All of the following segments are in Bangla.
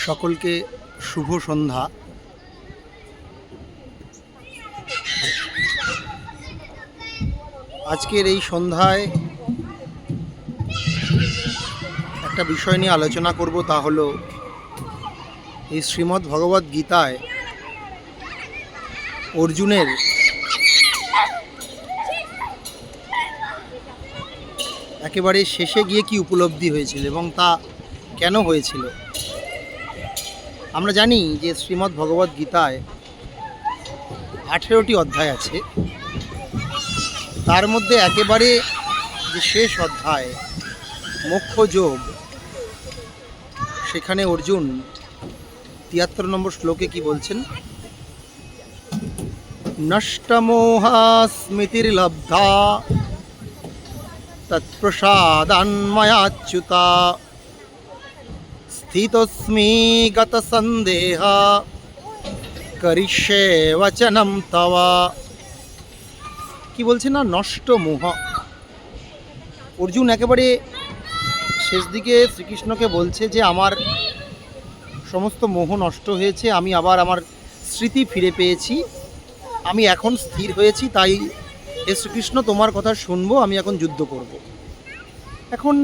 সকলকে শুভ সন্ধ্যা। আজকের এই সন্ধ্যায় একটা বিষয় নিয়ে আলোচনা করব, তা হলো এই শ্রীমদ্ ভগবদ্ গীতায় অর্জুনের একেবারে শেষে গিয়ে কি উপলব্ধি হয়েছিল এবং তা কেন হয়েছিল। আমরা জানি যে শ্রীমদ্ ভগবদ্ গীতায় 18টি অধ্যায় আছে। তার মধ্যে একেবারে যে শেষ অধ্যায় মোক্ষ যোগ, সেখানে অর্জুন 73 নম্বর শ্লোকে কি বলছেন? নষ্টমোহা স্মৃতির্লব্ধা তৎপ্রসাদান্ময়াচ্যুতা স্থিতস্মি গত সন্দেহ করিষ্যে বচনম তবা। কি বলছে না? নষ্ট মোহ। অর্জুন একেবারে শেষ দিকে শ্রীকৃষ্ণকে বলছে যে আমার সমস্ত মোহ নষ্ট হয়েছে, আমি আবার আমার স্মৃতি ফিরে পেয়েছি, আমি এখন স্থির হয়েছি, তাই হে শ্রীকৃষ্ণ তোমার কথা শুনবো, আমি এখন যুদ্ধ করব। এখন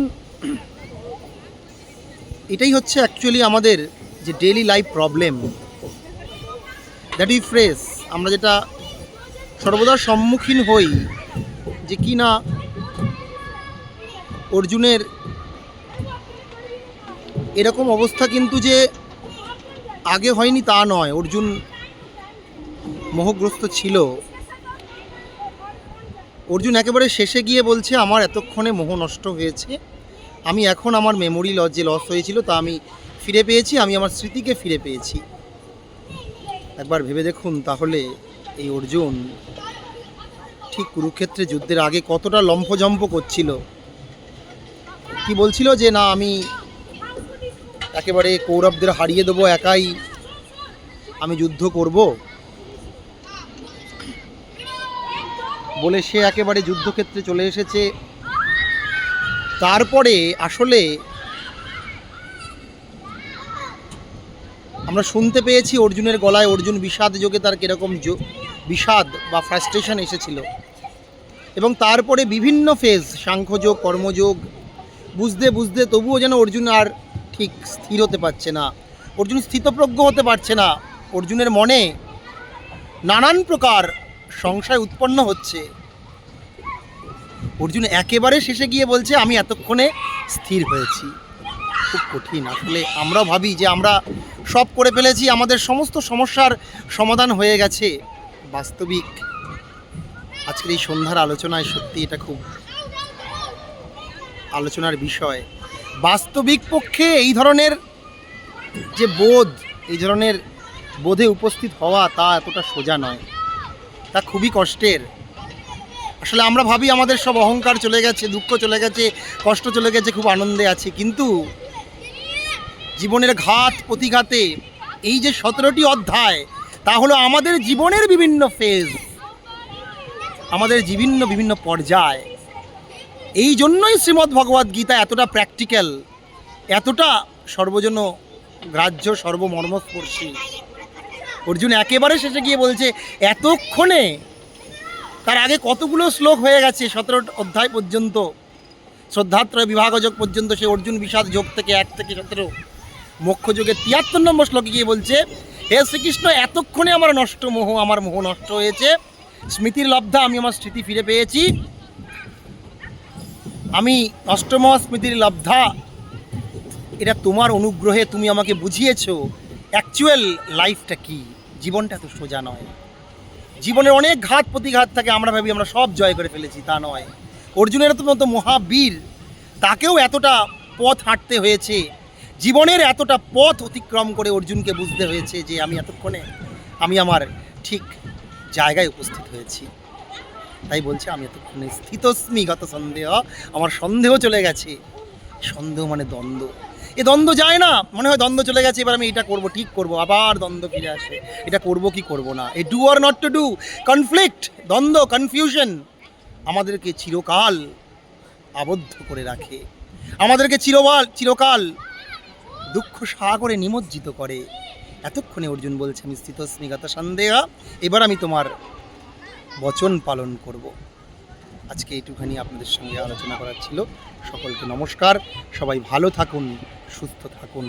এটাই হচ্ছে অ্যাকচুয়ালি আমাদের যে daily life problem that we face, আমরা যেটা সর্বদা সম্মুখীন হই, যে কি না অর্জুনের এরকম অবস্থা কিন্তু যে আগে হয়নি তা নয়। অর্জুন মোহগ্রস্ত ছিল। অর্জুন একেবারে শেষে গিয়ে বলছে আমার এতক্ষণে মোহ নষ্ট হয়েছে, আমি এখন আমার মেমোরি যে লস হয়েছিল তা আমি ফিরে পেয়েছি, আমি আমার স্মৃতিকে ফিরে পেয়েছি। একবার ভেবে দেখুন তাহলে এই অর্জুন ঠিক কুরুক্ষেত্রে যুদ্ধের আগে কতটা লম্ফজম্প করছিল। কি বলছিল যে না, আমি একেবারে কৌরবদের হারিয়ে দেবো, একাই আমি যুদ্ধ করব বলে সে একেবারে যুদ্ধক্ষেত্রে চলে এসেছে। তারপরে আসলে আমরা শুনতে পেয়েছি অর্জুনের গলায়, অর্জুন বিষাদ যোগে তার কীরকম বিষাদ বা ফ্রাস্ট্রেশন এসেছিল, এবং তারপরে বিভিন্ন ফেজ, সাংখ্যযোগ, কর্মযোগ বুঝতে বুঝতে তবুও যেন অর্জুন আর ঠিক স্থির হতে পারছে না, অর্জুন স্থিতপ্রজ্ঞ হতে পারছে না। অর্জুনের মনে নানান প্রকার সংশয় উৎপন্ন হচ্ছে। অর্জুন একেবারে শেষে গিয়ে বলছে আমি এতক্ষণে স্থির হয়েছি। খুব কঠিন আসলে। আমরা ভাবি যে আমরা সব করে ফেলেছি, আমাদের সমস্ত সমস্যার সমাধান হয়ে গেছে। বাস্তবিক আজকের এই সন্ধ্যার আলোচনায় সত্যি এটা খুব আলোচনার বিষয়। বাস্তবিক পক্ষে এই ধরনের যে বোধ, এই ধরনের বোধে উপস্থিত হওয়া তা এতটা সোজা নয়, তা খুবই কষ্টের। আসলে আমরা ভাবি আমাদের সব অহংকার চলে গেছে, দুঃখ চলে গেছে, কষ্ট চলে গেছে, খুব আনন্দে আছি, কিন্তু জীবনের ঘাত প্রতিঘাতে এই যে 17টি অধ্যায়, তা হলো আমাদের জীবনের বিভিন্ন ফেজ, আমাদের বিভিন্ন পর্যায়। এই জন্যই শ্রীমদ্ ভগবদ্ গীতা এতটা প্র্যাকটিক্যাল, এতটা সর্বজন গ্রাহ্য, সর্বমর্মস্পর্শী। অর্জুন একেবারে শেষে গিয়ে বলছে এতক্ষণে, তার আগে কতগুলো শ্লোক হয়ে গেছে, 17 অধ্যায় পর্যন্ত, শ্রদ্ধাত্রয় বিভাগযোগ পর্যন্ত সে অর্জুন বিষাদ যোগ থেকে 1 থেকে 17 মোক্ষ যোগে 73 নম্বর শ্লোকে গিয়ে বলছে হে শ্রীকৃষ্ণ এতক্ষণে আমার আমার মোহ নষ্ট হয়েছে, স্মৃতির লব্ধা, আমি আমার স্মৃতি ফিরে পেয়েছি, আমি অষ্টম স্মৃতির লব্ধা। এটা তোমার অনুগ্রহে তুমি আমাকে বুঝিয়েছো অ্যাকচুয়াল লাইফটা কি। জীবনটা তো সোজা নয়, জীবনের অনেক ঘাত প্রতিঘাত থাকে, আমরা ভাবি আমরা সব জয় করে ফেলেছি, তা নয়। অর্জুনের মতো মহাবীর, তাকেও এতটা পথ হাঁটতে হয়েছে, জীবনের এতটা পথ অতিক্রম করে অর্জুনকে বুঝতে হয়েছে যে আমি এতক্ষণে আমি আমার ঠিক জায়গায় উপস্থিত হয়েছি। তাই বলছে আমি এতক্ষণে স্থিতস্মি গত সন্দেহ, আমার সন্দেহ চলে গেছে। সন্দেহ মানে দ্বন্দ্ব, এ দ্বন্দ্ব যায় না, মনে হয় দ্বন্দ্ব চলে গেছে, এবার আমি এটা করব, ঠিক করব, আবার দ্বন্দ্ব ফিরে আসে, এটা করব কি করব না, এই do or not to do, conflict, দ্বন্দ্ব, কনফিউশন আমাদেরকে চিরকাল আবদ্ধ করে রাখে, আমাদেরকে চিরকাল দুঃখ সাগরে নিমজ্জিত করে। এতক্ষণে অর্জুন বলছে আমি স্থিতস্মি গত সন্দেহা, এবার আমি তোমার বচন পালন করব। আজকে এইটুখানি আপনাদের সঙ্গে আলোচনা করার ছিল। সকলকে নমস্কার, সবাই ভালো থাকুন, সুস্থ থাকুন,